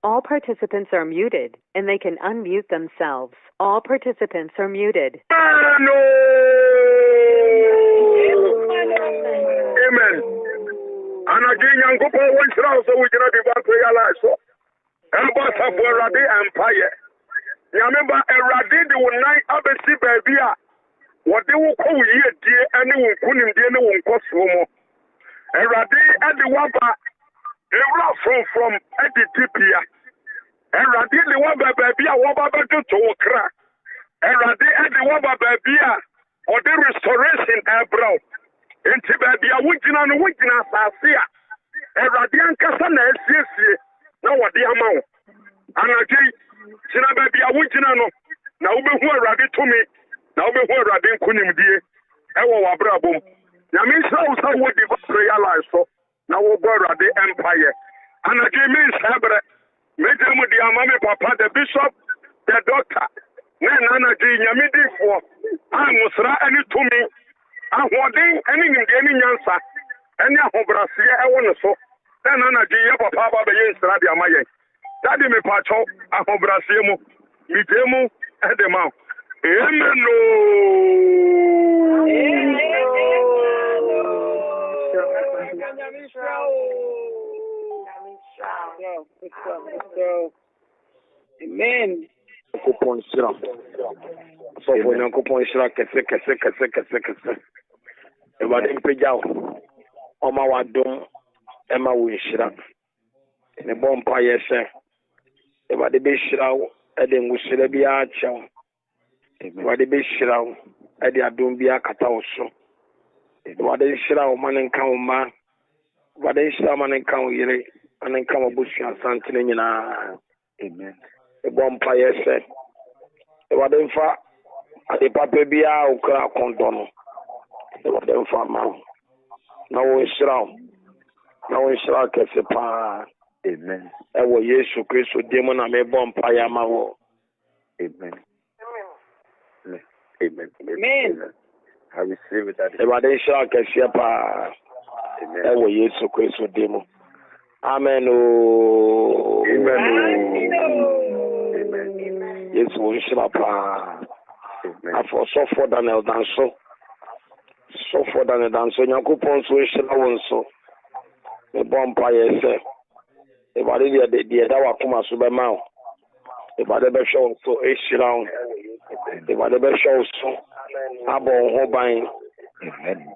All participants are muted, and they can unmute themselves. All participants are muted. Amen. And again, young couple went around so we cannot divine prayer life. So, Elbows of Radi Empire. You remember a Radi, the one night of the sea baby. What they will call ye, dear, anyone couldn't dear, no one cost more. A Radi at the Waba, they were from Eddie Tipia. A Radi, the Waba baby, a Waba to Okra. A Radi at the Waba baby, or the restoration, Ebro. Enti baby a wugina no wugina sasia Erade ankasa na asiesie na wode ama wo anaje sina baby a wugina no na wobehu Erade tumi na wobehu Erade nkunimdie ewo wabrabom na me nsa wo sa wo Divine Prayerline so na wo go Erade empire anaje me nsabre meje mu di ama me papa the bishop the doctor na anaje nyamedifo amusra ani tumi ahoden ani nimde ani nyansa ani ahobrase ewo ne so na na ji ye papa ba be yin sra de amaye dadi me pacho ahobrase mu mitemu ede ma amen no amen kupon sira so for kupon sira kese Ebade mpejao oma wadom ema wo nhira ne bompa yese ebade be hirawo ede nguhira bi achawo ebade be hirawo ede adom bi akata wo so ebade hirawo manen kan wo ma ebade hirawo manen kan wo yire manen kan wo busu asantene nyina amen ebompa yese ebade mfa ade papa bi a okra kondono ebade mfa ma na wo hirawo kese pa amen ewo Yesu Kristo demo na me bompa ya ma wo amen amen amen I receive it ebade hirawo kese pa amen ewo Yesu Kristo demo amen o amen amen Yesu wo hirawo pa amen afọ sọfọ Daniel danso sọfọ Daniel danso nyakopon so hirawo nso me bompa yese ebade de da wakoma so be ma o ebade be show so ehirawo ebade be show so abo ho ban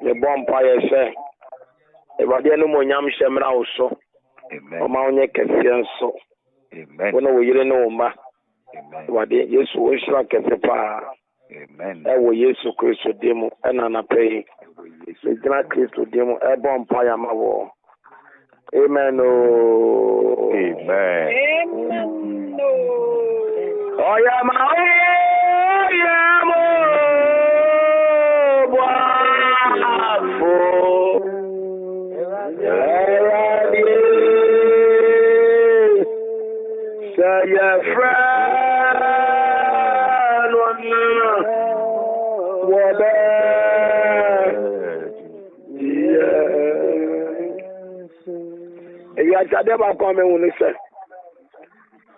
me bompa yese ebade no monyam hemra wo so o ma onye kese nso wono wo yire no ma ebade Yesu wo hira kese pa amen ewo Yesu Kristo demo ena na pay Yesu Kristo demo e bompa ya ma wo amen oh amen amen no oh ya ma oh ya mo bwa your friend one ya jade ba kwa me wonu se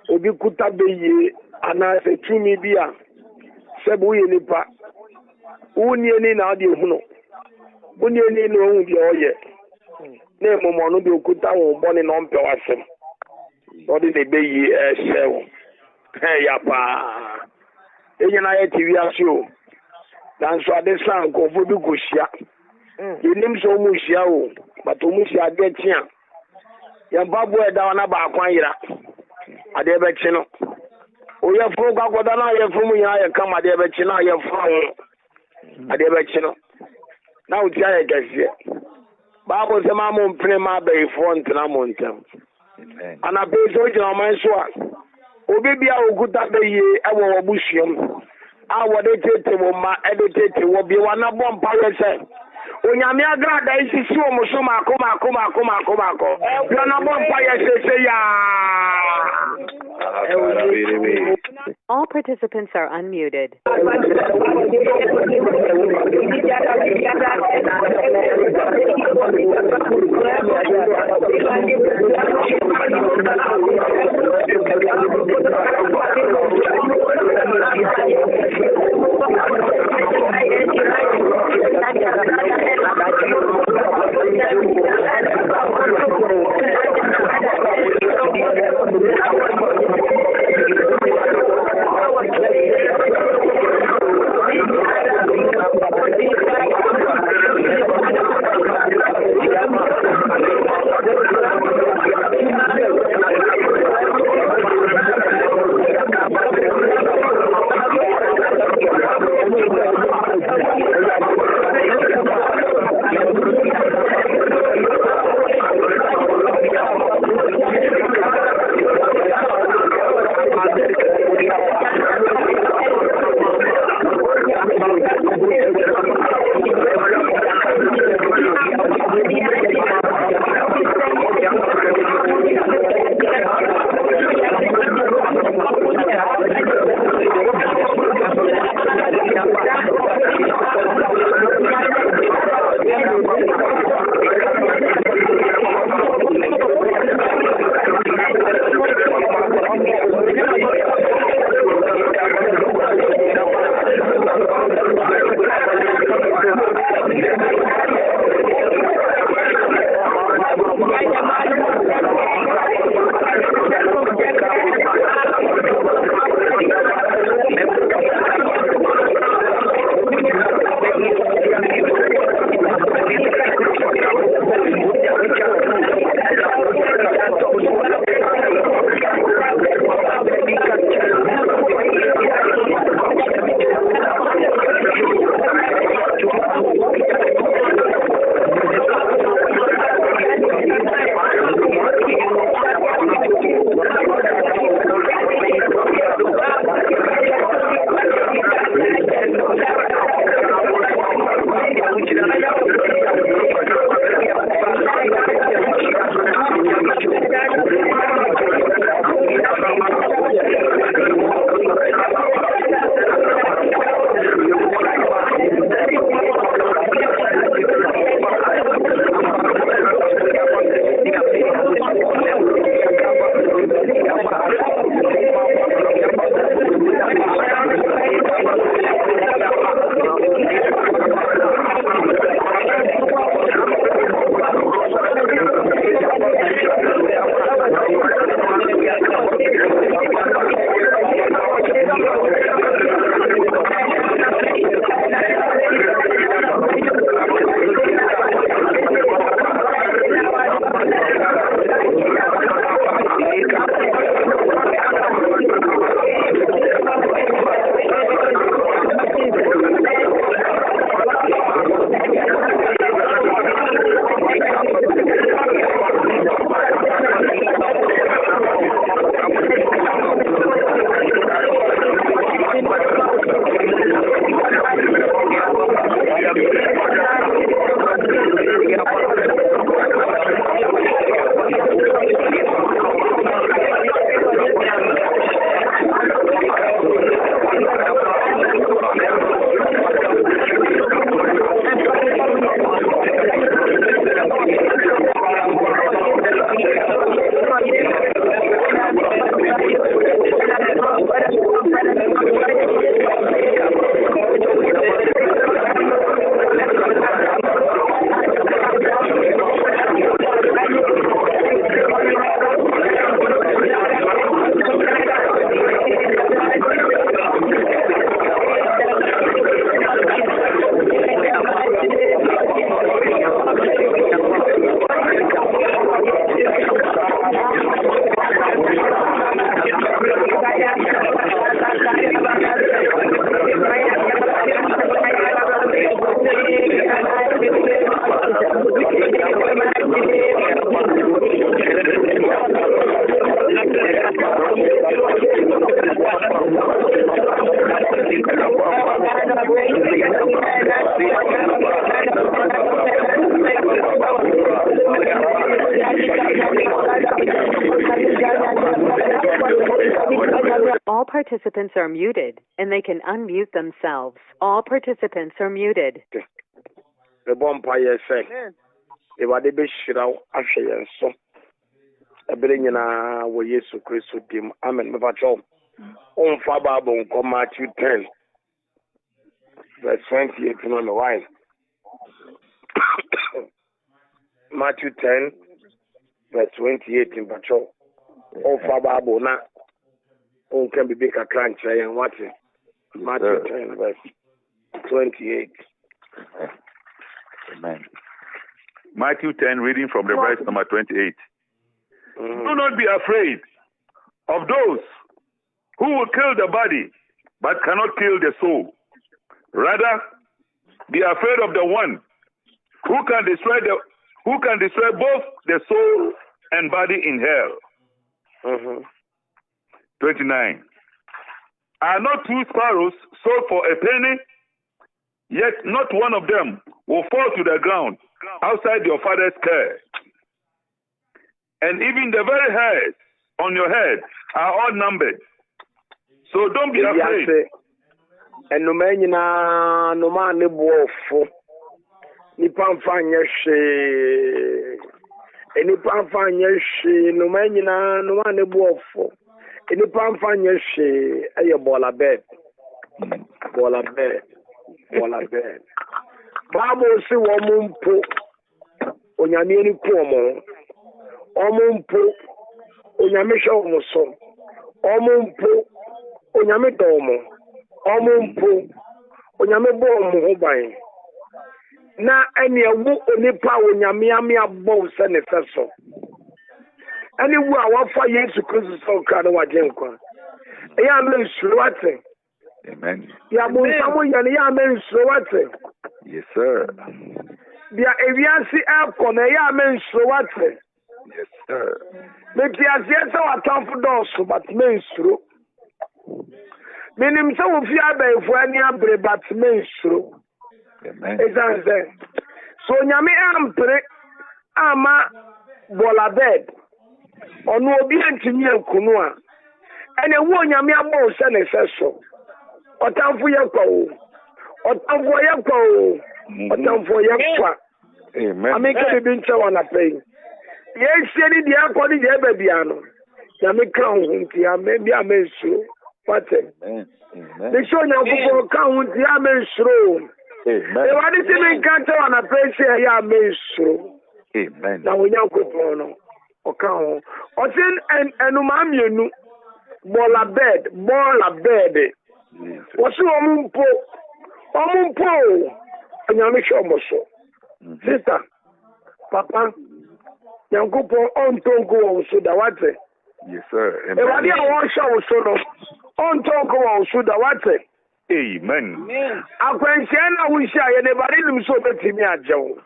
obi kuta beye ana se tumi bia se bo ye nipa woni eni na ade hu no woni eni no hu bi oye na emomo no bi okuta won boni no mpe wasem odi de beye sewo ya pa enyina ye tv asio dan so ade san ko fo bi ko hia yenim so mu hia o but mu hia de tia ya babu e da na ba akwan yira ade be chi no o ye fo kwa koda na ye fo mu ya ye kama ade be chi na ye fo ade be chi no na o tia ye gese babu se ma mo mpene ma be fo ntena mo ntem ana be so jina man so a obi bia oguta be ye ewo obusuam a wode tete mo ma edetete wo bi wa na bompa ye se onyame agrada isisi o mo so ma ko na bompa ye se ya. All participants are unmuted. All participants are muted, and they can unmute themselves. All participants are muted. The bonfire say, if I did be shroud, I shall so. A billion with Jesus Christ with him. Amen. On Fababon, come Matthew 10, verse 28 on the wine. Matthew 10, verse 28 in Patrol. On Fababona. On can be big a crunch and what it. Matthew 10, verse 28. Amen. Matthew 10, reading from the verse number 28. Do not be afraid of those who will kill the body but cannot kill the soul. Rather, be afraid of the one who can destroy both the soul and body in hell. 29. Are not two sparrows sold for a penny? Yet not one of them will fall to the ground outside your Father's care. And even the very hairs on your head are all numbered. So don't be afraid. And no man no man the wolf. Nipan fanya she. Nipan fanya she. No man no man the wolf. Nipan fanya she. Aye bola bed. Bola bed. Bola bed. Bible say womumpo. Onyame ni kuomo. Omumpo. Onyame sho omoso. Omumpo. Onyame domo. Omumpo. Onyame bo omo ho ban. Na ene ewu onipa onyame ame abo se ne feso. Ene wu a wafa Yesu Kristo so ka na wajenkwa. Eya me nsuro. Amen. Ya bo samo ya ne ya me nsuro. Yes, sir. Bia ewiase akọ na ya me nsuro. Yes, sir. Me piase so atamfo do but me nsuro. Menim se wo fi abaifo ani abre but me nsuro. Amen. Exactly. So nyame ampre ama bola bed. Onu obi antimi akunu a. Ene wo nyame abo se ne seso. Otamfo yakwa o. Otamfo yakwa o. Otamfo yakwa. Amen. Ameke bi nche wana pay. Ye sieni di akodi je bebia no. Nyame kran ho nti ame bi amensu. Pate. Amen. Amen. The show nyako kan ho nti amensu. Amen. E wadi ti me nkanto wana pay se ya amensu. Amen. Na wonya ko no. Oka ho. Otin enuma mienu. Bola bed. Wosu omumpo. Nyame sho moso. Sister, Papa, Yankupo on tonko on suda wate. Yes, sir. Amen. E wadi awon sha osono. On tonko on suda wate. Amen. Akwansi na wusha ye ne bari nim so betimi ajewo.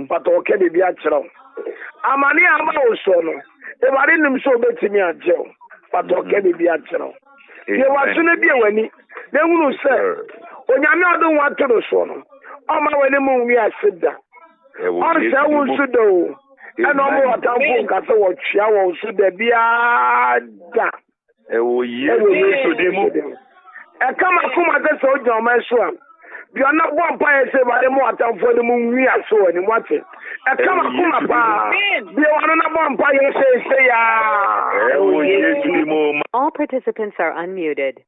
But oke de bi akira. Amani ama osono. E bari nim so betimi ajewo. But oke de bi akira. Ye wasu ne bi ewani. Ne hunu se onyame odun watoro so no. Oma wele mu wi asida. On se wo sudo. Eno mo atamfo nkase wo twia wo sudo bia da. Ewo Yesu de mu. E kama kuma se so jan ma so am. Bi ona bo mpa ye se ba de mo atamfo de mu wi aso ni wate. E kama kuma pa. Bi ona na bo mpa ye se ya. Ewo Yesu de mu. All participants are unmuted.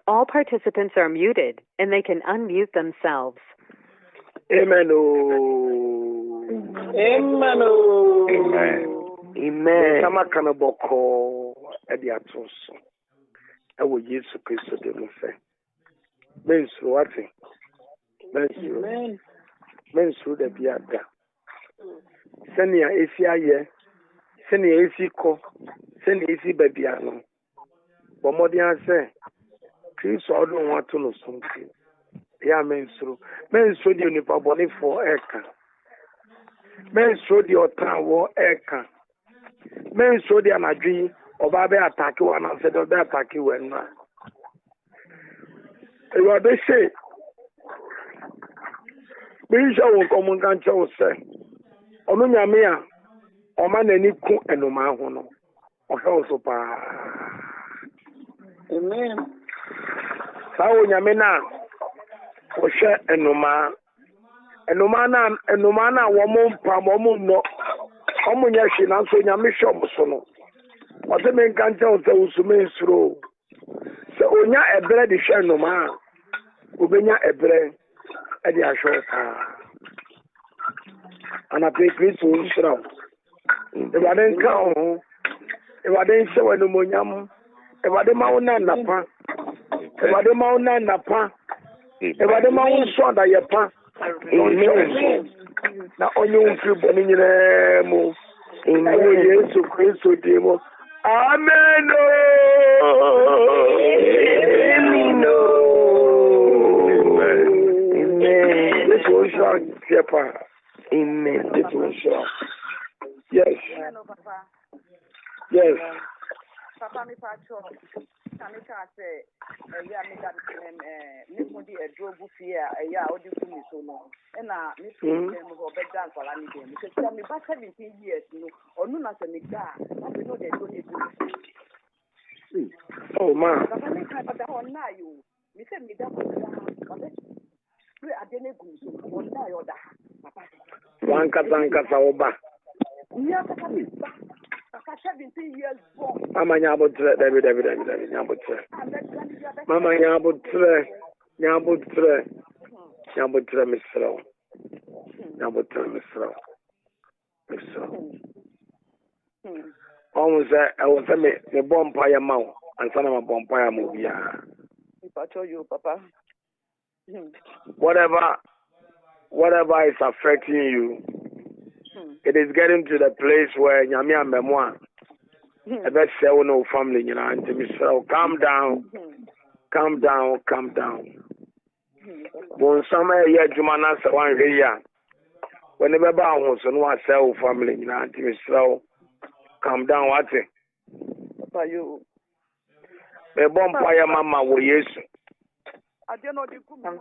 All participants are muted, and they can unmute themselves. Amen. Amen. Amen. Sama kana boko edi atoso. Ewo Yesu Kristo de mo fe. Mensu ati. Mensu. Mensu de biada. Senia esi aye. Senia esi ko. Senia esi babiano. Bomodi anse. Kristo odun wa to no something. Ya mensu di unipa boni for eka. Mensu di otan eka. Mensu di anadwi oba be attack one and said oba attack when na. E wa be say. Bi sha won komun kan che o say. Onu nyame a o ma nani ku enoma ho no. O he so pa. Amen. Sawo nyame na Osha enoma na womo pam womo no omo nya hwe na so nya me hwe so no o se me kan che o se usume nsuro se onya ebre de hwe enoma obenya ebre e de ahwe pa ana pe Kristo nsura e ba den ka ho e ba den se wanu monyam e ba de ma wona napa e ba de ma wona napa Eba de ma unso da yepa. Na onye unfri boni nyina mu. Ewo Yesu Kristo di mo. Amen. Amen. Amen. This one shall yepa. Amen. This one shall. Yes. Yes. Papa mi pacho. Samika say ya me that me mudi e drogu fie ya odi kumi so no e na me so me go be dan kwala ni dem se tell me back 17 years no onu na se me da I know they do it. Oh man. Papa me ka da on na yo me se me da ko da we adene gu so on na yo da papa Wanka oba. Ya papa me 17 years born. Mama nyabotre David nyabotre. Mama nyabotre. Nyabotra Misra. Almost I was a bonfire mouth and son of a bonfire movie. You, Papa. Whatever is affecting you, it is getting to the place where Nyamia Memoir, a best say no family, you know, and so calm down. When summer year Jumana one year, whenever bound so no sell family, you know, and so calm down, what it? Papa, you. A bonfire mama will yes. I don't know the good man.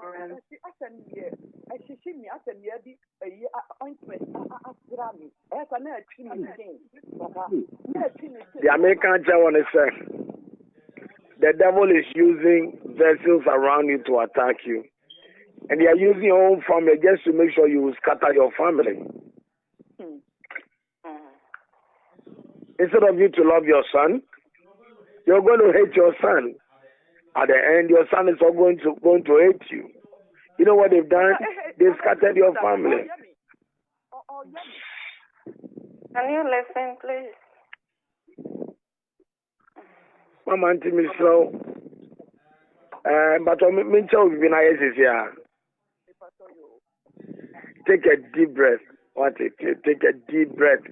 I see me as a lady, a year ointment, as an the American Jawan say the devil is using vessels around you to attack you. And they are using your own family just to make sure you scatter your family. Instead of you to love your son, you're going to hate your son. At the end, your son is all going to hate you. You know what they've done? They've scattered your family. Can you listen, please? Mama, Auntie Miss Slow. But I'm here. Take a deep breath. Take a deep breath.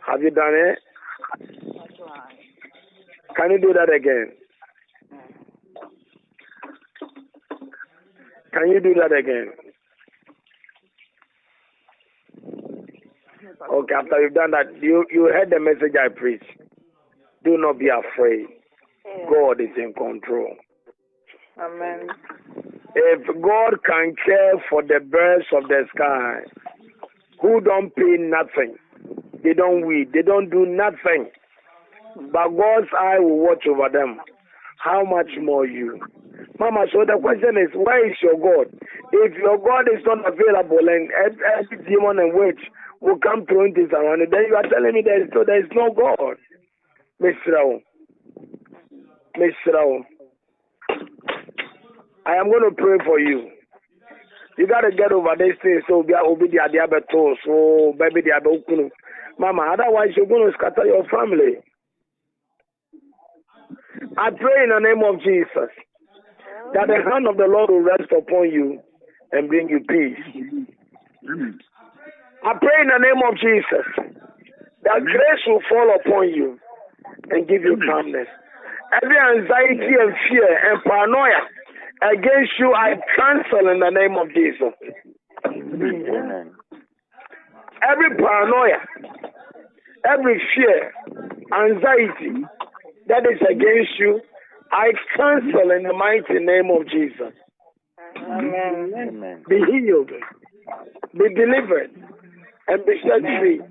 Have you done it? Can you do that again? Can you do that again? Okay, after you've done that, you heard the message I preached. Do not be afraid. God is in control. Amen. If God can care for the birds of the sky, who don't pay nothing, they don't weed, they don't do nothing, but God's eye will watch over them, how much more you? Mama, so the question is, where is your God? If your God is not available and every demon and witch will come throwing this around it, then you are telling me there is no God. Mr. I am going to pray for you. You got to get over this thing so be the diabetes, so baby diabetes. Mama, otherwise you're going to scatter your family. I pray in the name of Jesus that the hand of the Lord will rest upon you and bring you peace. I pray in the name of Jesus that grace will fall upon you and give you calmness. Every anxiety and fear and paranoia against you, I cancel in the name of Jesus. Every paranoia, every fear, anxiety that is against you, I cancel in the mighty name of Jesus. Amen. Be healed, be delivered, and be set free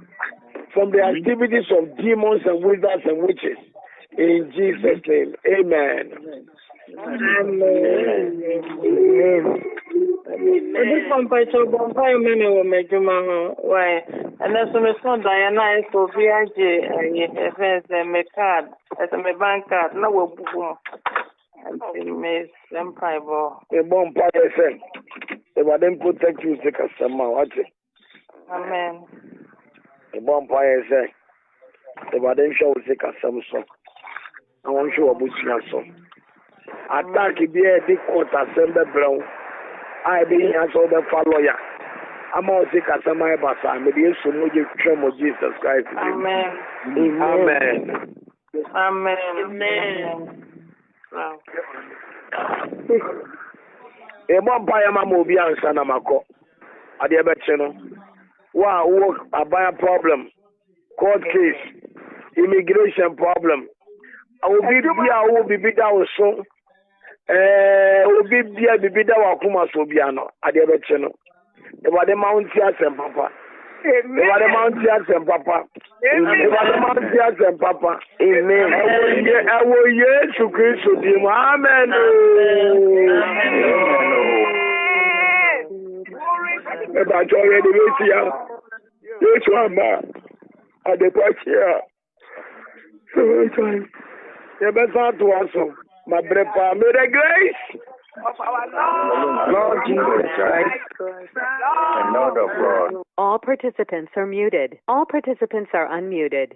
from the activities of demons and wizards and witches. In Jesus' name, amen. Amen. This competition bonfire many will make you man. Why? And that's when it's not Diana so VIJ and my card as my bank card. No, we'll boom. And Miss Empire. A bonfire said, if I didn't protect you, the customer, watch it. Amen. A bonfire said, if I didn't show the customer, I want you to put your son. Attack be a big court assembly brown. I be here so the follow ya. I'm all sick as a my bassa. I'm the issue of Jesus Christ. Amen. Amen. Amen. Wow. A bonfire will be answered. Namako. At the Abachino. Wow, work a buy a problem. Court case. Immigration problem. I will be bigger also. Will be bigger Wakuma Sobiano at the Abachino. About the Mount Tias and Papa. About the Mount Tias and Papa. About the Mount Tias and Papa. Amen. I will yes to Christ with him. Amen. About already this year. This one, man. At the park here. So, you better to us. My brother, may the grace of our Lord Jesus Christ, And Lord of God. All participants are muted. All participants are unmuted.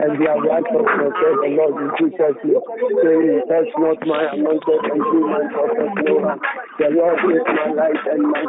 And we are righteousness of the Lord in Jesus' name. Saying, touch not my anointed and do my prophet no harm. The Lord is my light and my